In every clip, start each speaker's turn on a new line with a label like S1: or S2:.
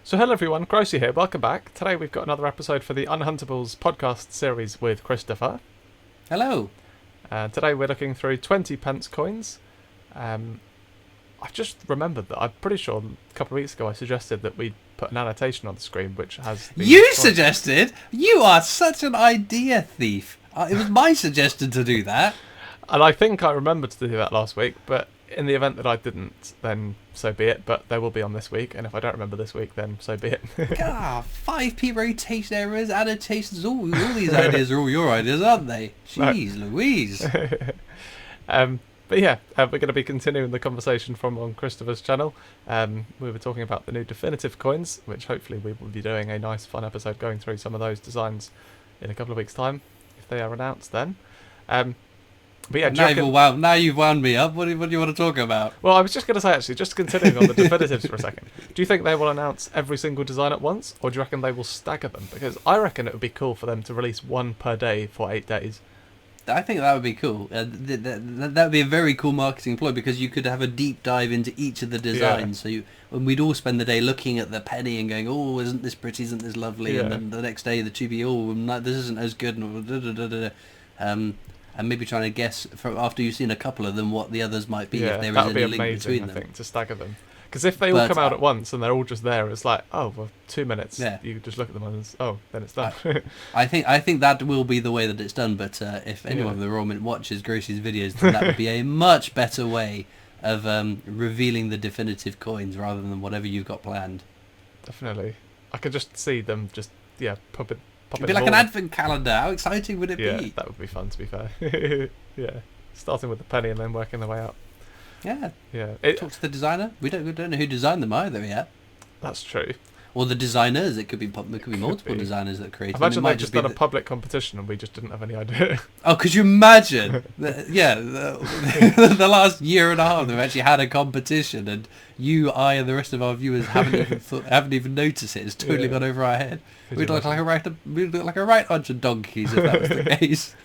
S1: So hello everyone, Grosey here, welcome back. Today we've got another episode for the Unhuntables podcast series with Christopher.
S2: Hello.
S1: Today we're looking through 20 pence coins. I've just remembered that I'm pretty sure a couple of weeks ago I suggested that we put an annotation on the screen which has...
S2: You suggested? You are such an idea thief. It was my suggestion to do that.
S1: And I think I remembered to do that last week, but in the event that I didn't, then so be it. But they will be on this week, and if I don't remember this week, then so be it.
S2: 5p rotation errors, annotations, all these ideas are all your ideas, aren't they? Jeez Louise.
S1: But yeah, we're going to be continuing the conversation from on Christopher's channel. We were talking about the new definitive coins, which hopefully we will be doing a nice fun episode going through some of those designs in a couple of weeks' time, if they are announced then. But yeah,
S2: now you've wound me up. What do you want to talk about?
S1: Well, I was just going to say, actually, just continuing on the definitives for a second. Do you think they will announce every single design at once, or do you reckon they will stagger them? Because I reckon it would be cool for them to release one per day for 8 days.
S2: I think that would be cool. That would be a very cool marketing ploy, because you could have a deep dive into each of the designs. Yeah. And we'd all spend the day looking at the penny and going, "Oh, isn't this pretty? Isn't this lovely?" Yeah. And then the next day the 2B, "Oh, this isn't as good." And maybe trying to guess after you've seen a couple of them what the others might be, if there is any link between them.
S1: I think, to stagger them. Because if they all come out at once and they're all just there, it's like, oh, well, 2 minutes. Yeah. You just look at them and then it's done.
S2: I think that will be the way that it's done. But if anyone of the Royal Mint watches Grosey's videos, then that would be a much better way of revealing the definitive coins rather than whatever you've got planned.
S1: Definitely. I could just see them just, pop it.
S2: It'd be like an advent calendar. How exciting would it be?
S1: Yeah, that would be fun, to be fair. Yeah, starting with the penny and then working their way up.
S2: Yeah.
S1: Yeah.
S2: Talk to the designer. We don't know who designed them either yet.
S1: That's true.
S2: Or the designers. It could be multiple designers that created them.
S1: Imagine they just done a public competition and we just didn't have any idea.
S2: Oh, could you imagine? The last year and a half they've actually had a competition, and you, I, and the rest of our viewers haven't even noticed it. It's totally gone over our head. We'd look like a right bunch of donkeys if that was the case.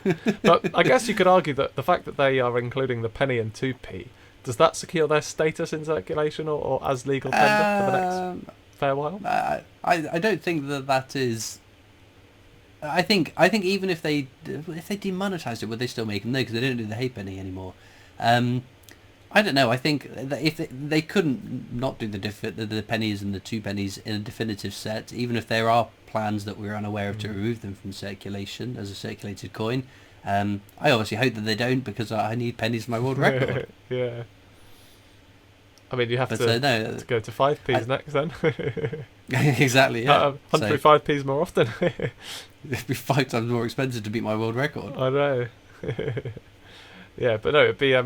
S1: But I guess you could argue that the fact that they are including the penny and 2p, does that secure their status in circulation or as legal tender for the next fair while?
S2: I don't think that is. I think even if they demonetised it, would they still make them? No, because they don't do the halfpenny anymore. I don't know. I think that if they couldn't not do the pennies and the 2 pennies in a definitive set, even if there are plans that we're unaware of to remove them from circulation as a circulated coin. I obviously hope that they don't, because I need pennies for my world record.
S1: Yeah. I mean, you have to go to 5p's next then.
S2: Exactly, yeah.
S1: Hunt through 5p's more often.
S2: It'd be 5 times more expensive to beat my world record.
S1: I know. Yeah, but no, it'd be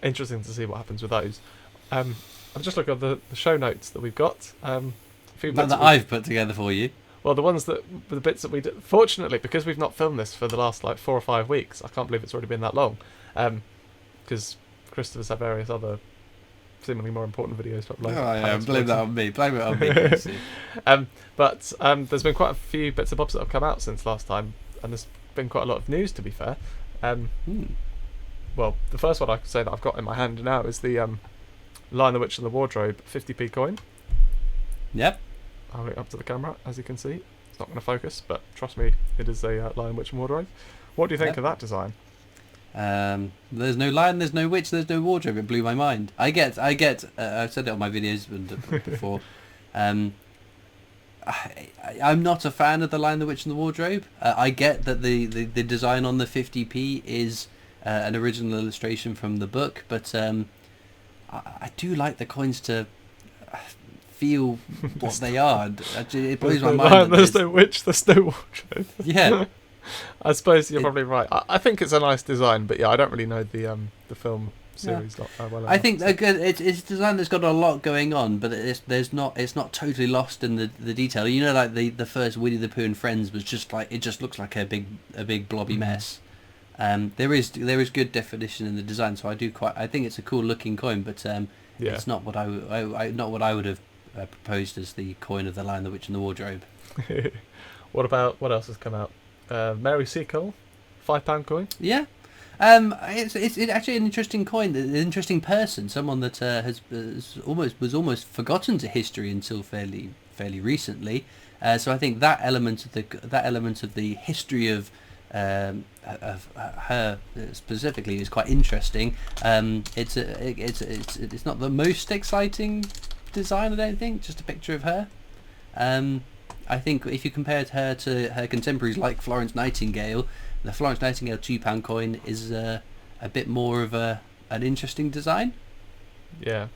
S1: interesting to see what happens with those. I'm just looking at the show notes that we've got.
S2: I've put together for you.
S1: Well, the bits that we did. Fortunately, because we've not filmed this for the last 4 or 5 weeks, I can't believe it's already been that long. Because Christopher's had various other seemingly more important videos to upload.
S2: Oh yeah, blame that on me. Blame it on me.
S1: But there's been quite a few bits and bobs that have come out since last time, and there's been quite a lot of news, to be fair. Well, the first one I could say that I've got in my hand now is the Lion, the Witch and the Wardrobe 50p coin.
S2: Yep.
S1: I'll hold it up to the camera, as you can see. It's not going to focus, but trust me, it is a Lion, Witch and Wardrobe. What do you think of that design?
S2: There's no lion, there's no witch, there's no wardrobe. It blew my mind. I get. I've said it on my videos before. I'm not a fan of the Lion, the Witch and the Wardrobe. I get that the design on the 50p is an original illustration from the book, but I do like the coins to feel what they are. It blows my mind.
S1: There's no witch, there's no wardrobe.
S2: Yeah.
S1: I suppose you're probably right. I think it's a nice design, but yeah, I don't really know the film series not well enough.
S2: I think it's a design that's got a lot going on, but it's not totally lost in the detail. You know, like the first Winnie the Pooh and Friends was just like, it just looks like a big blobby mess. There is good definition in the design, so I think it's a cool looking coin, but it's not what I would have proposed as the coin of the Lion, the Witch and the Wardrobe.
S1: What else has come out? Mary Seacole, £5 coin.
S2: Yeah, it's actually an interesting coin, an interesting person, someone that was almost forgotten to history until fairly fairly recently. So I think that element of the history of her specifically is quite interesting. It's not the most exciting design, I don't think. Just a picture of her. I think if you compared her to her contemporaries like Florence Nightingale, the Florence Nightingale £2 coin is a bit more of an interesting design.
S1: Yeah.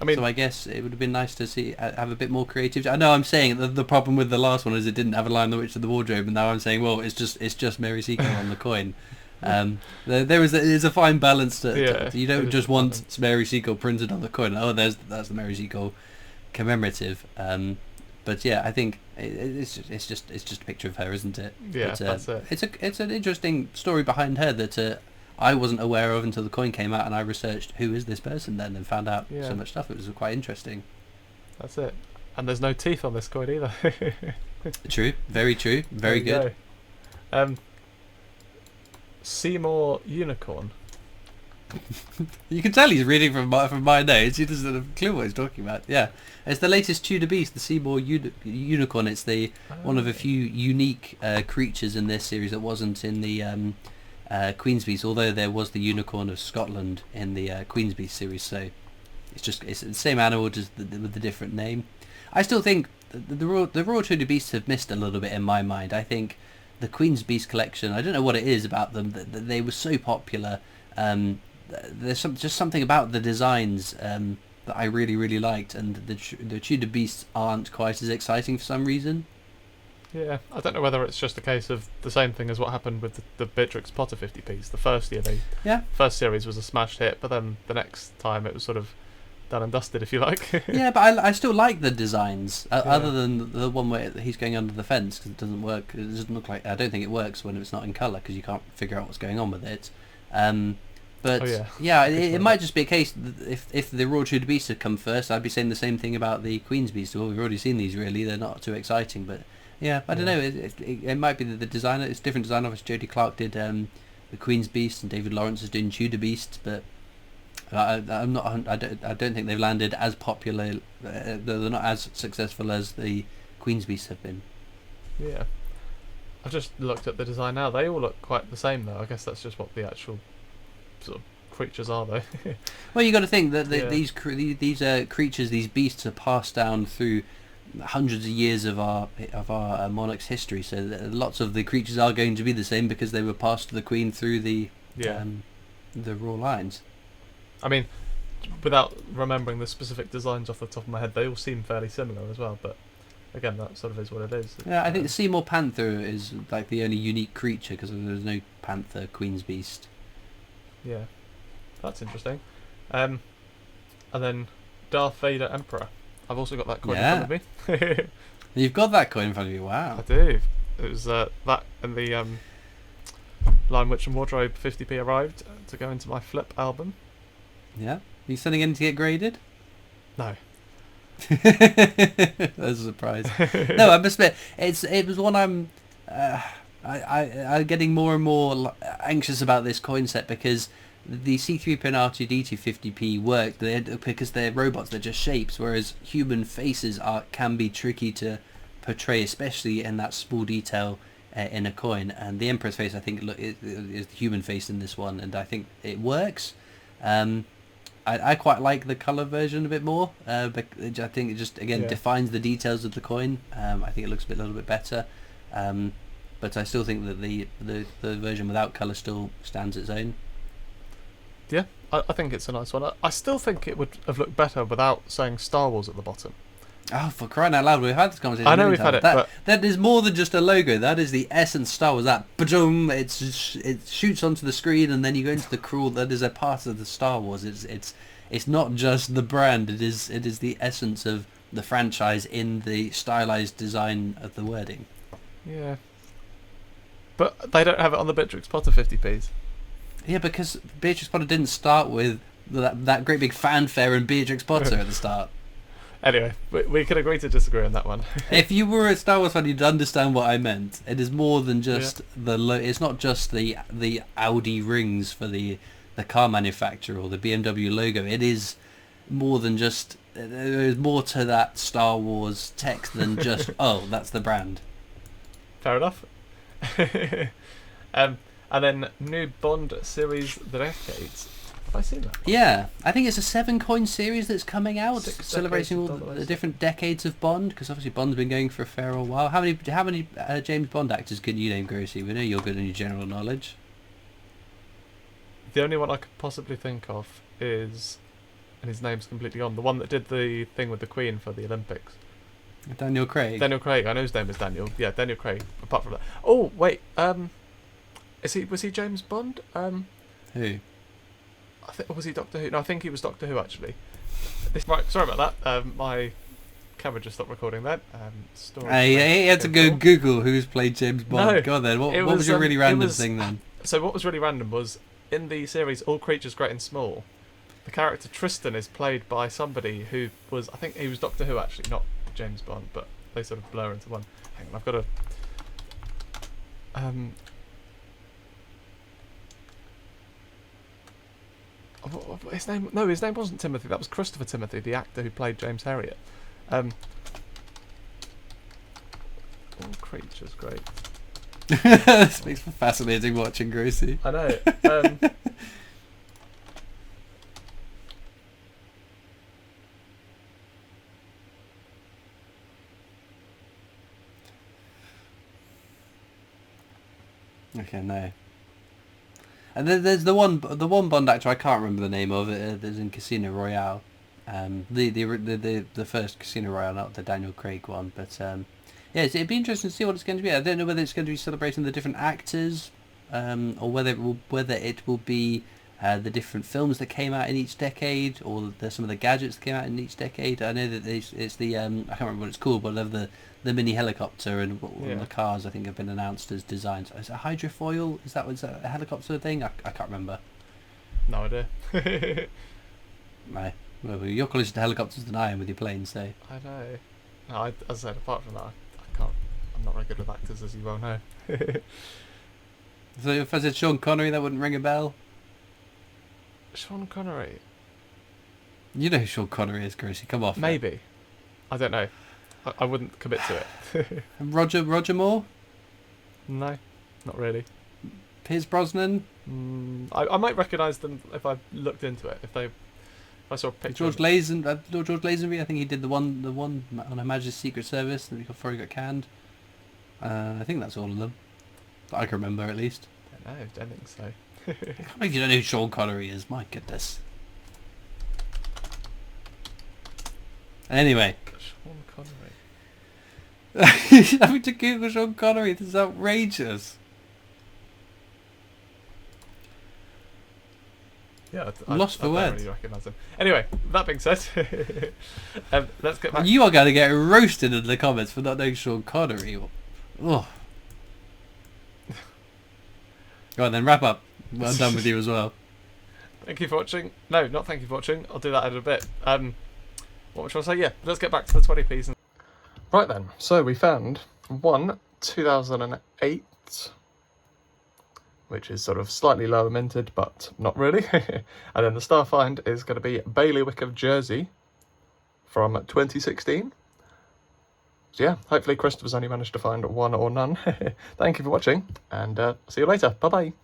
S1: I mean,
S2: so I guess it would have been nice to see have a bit more creativity. I know I'm saying the problem with the last one is it didn't have a line the Witch of the Wardrobe, and now I'm saying, well, it's just Mary Seacole on the coin. There's a fine balance to you don't just want Mary Seacole printed on the coin. Oh, that's the Mary Seacole commemorative. But yeah, I think it's just a picture of her, isn't it?
S1: Yeah,
S2: but,
S1: that's it.
S2: It's an interesting story behind her that I wasn't aware of until the coin came out, and I researched who is this person then and found out so much stuff. It was quite interesting.
S1: That's it. And there's no teeth on this coin either.
S2: True, very true, very good.
S1: Seymour Unicorn.
S2: You can tell he's reading from my notes. He doesn't have a clue what he's talking about. Yeah, it's the latest Tudor Beast, the Seymour Unicorn. It's one of a few unique creatures in this series that wasn't in the Queen's Beast, although there was the Unicorn of Scotland in the Queen's Beast series. So it's the same animal, just with the different name. I still think the Royal Tudor Beasts have missed a little bit in my mind. I think the Queen's Beast collection, I don't know what it is about them, that they were so popular. There's just something about the designs that I really, really liked, and the Tudor Beasts aren't quite as exciting for some reason.
S1: Yeah, I don't know whether it's just a case of the same thing as what happened with the Beatrix Potter 50p's. The first year, first series was a smash hit, but then the next time it was sort of done and dusted, if you like.
S2: Yeah, but I still like the designs, other than the one where he's going under the fence, because it doesn't work. It doesn't look like. I don't think it works when it's not in colour, because you can't figure out what's going on with it. But it might just be a case that if the Royal Tudor Beasts had come first, I'd be saying the same thing about the Queen's Beast. Well, we've already seen these, really. They're not too exciting, but yeah, I don't know. It might be that the designer, it's different design. Obviously, Jodie Clark did the Queen's Beast, and David Lawrence is doing Tudor Beasts, but I don't think they've landed as popular. They're not as successful as the Queen's Beasts have been. Yeah,
S1: I've just looked at the design now. They all look quite the same, though. I guess that's just what the actual sort of creatures are, though.
S2: Well, you got to think that these creatures, these beasts, are passed down through hundreds of years of our monarch's history. So lots of the creatures are going to be the same because they were passed to the Queen through the royal lines.
S1: I mean, without remembering the specific designs off the top of my head, they all seem fairly similar as well. But again, that sort of is what it is.
S2: Yeah, I think the Seymour Panther is like the only unique creature because there's no Panther Queen's Beast.
S1: Yeah, that's interesting. And then Darth Vader Emperor. I've also got that coin in front of me.
S2: You've got that coin in front of you, wow.
S1: I do. It was that and the Lion, Witch and Wardrobe 50p arrived to go into my flip album.
S2: Yeah? Are you sending in to get graded?
S1: No.
S2: That's a surprise. No, I must admit, it was one I'm getting more and more anxious about this coin set, because the C3PO and R2D2 50p worked because they're robots, they're just shapes, whereas human faces can be tricky to portray, especially in that small detail in a coin. And the Emperor's face, I think, is the human face in this one, and I think it works. I quite like the colour version a bit more. I think it just defines the details of the coin. I think it looks a little bit better. But I still think that the version without colour still stands its own.
S1: Yeah, I think it's a nice one. I still think it would have looked better without saying Star Wars at the bottom.
S2: Oh, for crying out loud, we've had this conversation.
S1: I know we've had it, but
S2: that is more than just a logo. That is the essence of Star Wars. That ba-doom, it shoots onto the screen, and then you go into the crawl. That is a part of the Star Wars. It's not just the brand. It is the essence of the franchise in the stylized design of the wording.
S1: Yeah, but they don't have it on the Beatrix Potter 50p's.
S2: Yeah, because Beatrix Potter didn't start with that great big fanfare and Beatrix Potter at the start.
S1: Anyway, we could agree to disagree on that one.
S2: If you were a Star Wars fan, you'd understand what I meant. It is more than just it's not just the Audi rings for the car manufacturer or the BMW logo. It is more than just there's more to that Star Wars text than just oh, that's the brand.
S1: Fair enough. And then new Bond series, The Decades. Have I seen that?
S2: Yeah, I think it's a 7-coin series that's coming out,
S1: 6
S2: celebrating all
S1: decades of
S2: the different decades of Bond. Because obviously Bond's been going for a fair old while. How many James Bond actors can you name, Grosey? We know you're good in your general knowledge.
S1: The only one I could possibly think of is, and his name's completely gone, the one that did the thing with the Queen for the Olympics.
S2: Daniel Craig.
S1: Daniel Craig. I know his name is Daniel. Yeah, Daniel Craig. Apart from that. Oh wait. Was he James Bond?
S2: Who?
S1: Was he Doctor Who? No, I think he was Doctor Who actually. Right, sorry about that. My camera just stopped recording then.
S2: He had to go
S1: Seacole.
S2: Google who's played James Bond.
S1: No,
S2: Go on then. What
S1: it
S2: was
S1: was,
S2: your really random
S1: was-
S2: thing then?
S1: So what was really random was in the series All Creatures Great and Small, the character Tristan is played by somebody who was, I think he was Doctor Who actually, not James Bond, but they sort of blur into one. Hang on, I've got to. His name? No, his name wasn't Timothy. That was Christopher Timothy, the actor who played James Herriot. All Creatures Great.
S2: This makes for fascinating watching, Grosey.
S1: I know.
S2: Okay, no. And then there's the one Bond actor I can't remember the name of. There's in Casino Royale, the first Casino Royale, not the Daniel Craig one. But yeah, it'd be interesting to see what it's going to be. I don't know whether it's going to be celebrating the different actors, or whether it will be the different films that came out in each decade, or some of the gadgets that came out in each decade. I know that it's the I can't remember what it's called, but the mini helicopter and one of the cars I think have been announced as designs. Is it hydrofoil? Is that a helicopter thing? I can't remember.
S1: No idea.
S2: Right. Well, you're closer to helicopters than I am with your planes, so.
S1: I know. No, as I said, apart from that, I can't. I'm not very good with actors, as you well know.
S2: So if I said Sean Connery, that wouldn't ring a bell?
S1: Sean Connery.
S2: You know who Sean Connery is, Grosey. Come off.
S1: Maybe. I don't know. I wouldn't commit to it.
S2: And Roger Moore?
S1: No, not really.
S2: Pierce Brosnan?
S1: I might recognise them if I looked into it. If I saw a picture.
S2: George Lazenby, I think he did the one on Her Majesty's Secret Service before he got canned. I think that's all of them. That I can remember, at least.
S1: No, I don't think so.
S2: I can't believe you don't know who Sean Connery is. My goodness. Anyway.
S1: Sean Connery.
S2: Having to Google Sean Connery, this is outrageous.
S1: Yeah,
S2: Lost for
S1: I don't
S2: words.
S1: really recognise him. Anyway, that being said, let's get back.
S2: You are going to get roasted in the comments for not knowing Sean Connery. Oh. Go on then, wrap up. Well, I'm done with you as well.
S1: Thank you for watching. No, not thank you for watching. I'll do that in a bit. What was I say? Yeah, let's get back to the 20p's. Right then, so we found one 2008, which is sort of slightly lower minted, but not really. And then the star find is going to be Bailiwick of Jersey from 2016. So yeah, hopefully Christopher's only managed to find one or none. Thank you for watching, and see you later. Bye-bye.